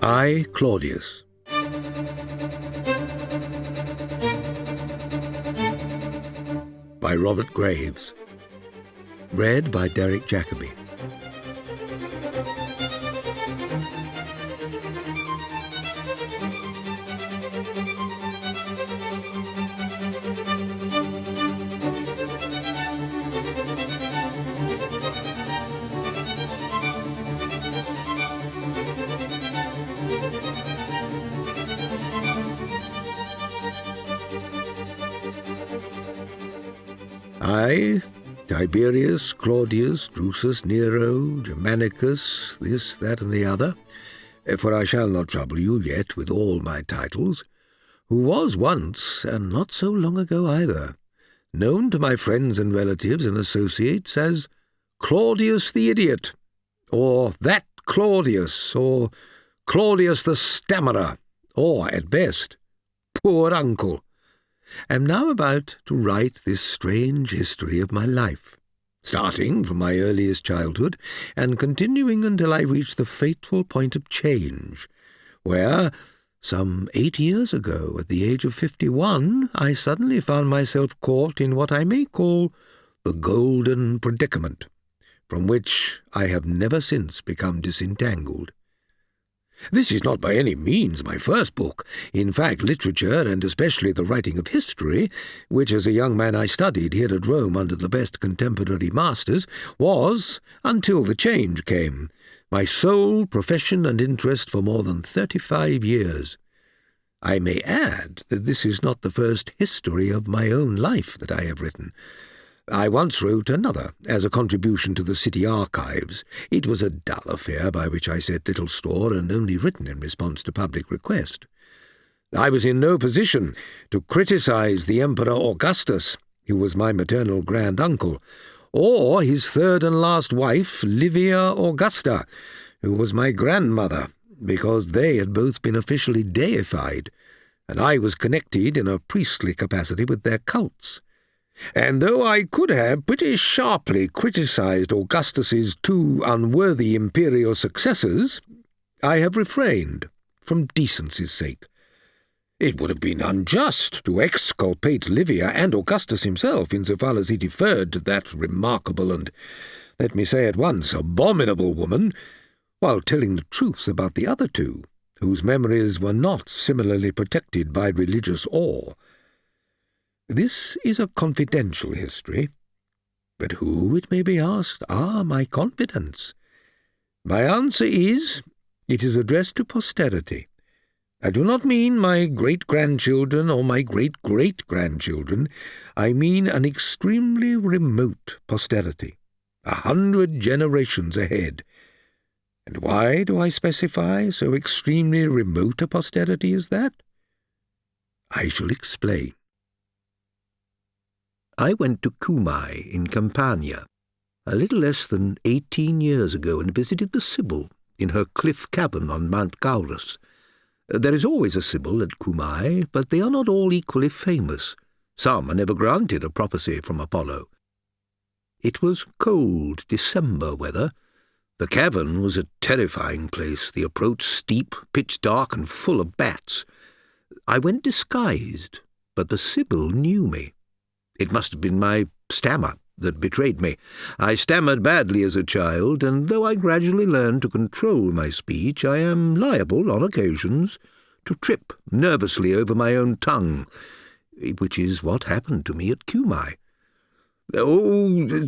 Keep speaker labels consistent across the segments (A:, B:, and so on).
A: I, Claudius. By Robert Graves. Read by Derek Jacobi. I, Tiberius, Claudius, Drusus, Nero, Germanicus, this, that, and the other, for I shall not trouble you yet with all my titles, who was once, and not so long ago either, known to my friends and relatives and associates as Claudius the Idiot, or that Claudius, or Claudius the Stammerer, or, at best, Poor Uncle, am now about to write this strange history of my life, starting from my earliest childhood and continuing until I reach the fateful point of change, where, some 8 years ago, at the age of 51, I suddenly found myself caught in what I may call the golden predicament, from which I have never since become disentangled. This is not by any means my first book. In fact, literature, and especially the writing of history, which as a young man I studied here at Rome under the best contemporary masters, was, until the change came, my sole profession and interest for more than 35 years. I may add that this is not the first history of my own life that I have written. I once wrote another, as a contribution to the city archives. It was a dull affair by which I set little store, and only written in response to public request. I was in no position to criticize the Emperor Augustus, who was my maternal grand-uncle, or his third and last wife, Livia Augusta, who was my grandmother, because they had both been officially deified, and I was connected in a priestly capacity with their cults. And though I could have pretty sharply criticized Augustus's two unworthy imperial successors, I have refrained, from decency's sake. It would have been unjust to exculpate Livia and Augustus himself insofar as he deferred to that remarkable and, let me say at once, abominable woman, while telling the truth about the other two, whose memories were not similarly protected by religious awe. This is a confidential history, but who, it may be asked, are my confidants? My answer is, it is addressed to posterity. I do not mean my great-grandchildren or my great-great-grandchildren. I mean an extremely remote posterity, 100 generations ahead. And why do I specify so extremely remote a posterity as that? I shall explain. I went to Cumae in Campania a little less than 18 years ago and visited the Sibyl in her cliff cabin on Mount Gaurus. There is always a Sibyl at Cumae, but they are not all equally famous. Some are never granted a prophecy from Apollo. It was cold December weather. The cavern was a terrifying place, the approach steep, pitch dark, and full of bats. I went disguised, but the Sibyl knew me. It must have been my stammer that betrayed me. I stammered badly as a child, and though I gradually learned to control my speech, I am liable, on occasions, to trip nervously over my own tongue, which is what happened to me at Cumae. "Oh,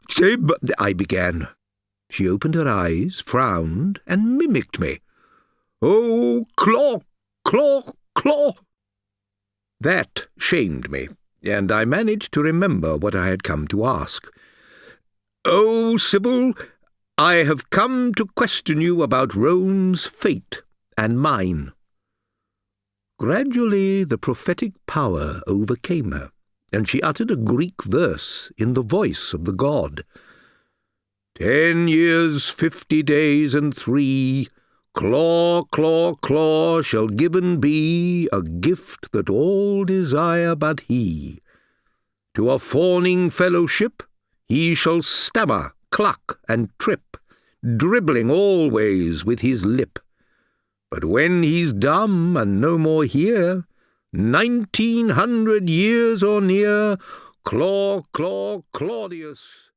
A: Sib," I began. She opened her eyes, frowned, and mimicked me. "Oh, claw, claw, claw." That shamed me, and I managed to remember what I had come to ask. "Oh, Sibyl, I have come to question you about Rome's fate and mine." Gradually the prophetic power overcame her, and she uttered a Greek verse in the voice of the god. 10 years, 50 days, and 3, claw, claw, claw, shall given be a gift that all desire but he. To a fawning fellowship he shall stammer, cluck, and trip, dribbling always with his lip. But when he's dumb and no more here, 1900 years or near, Claudius.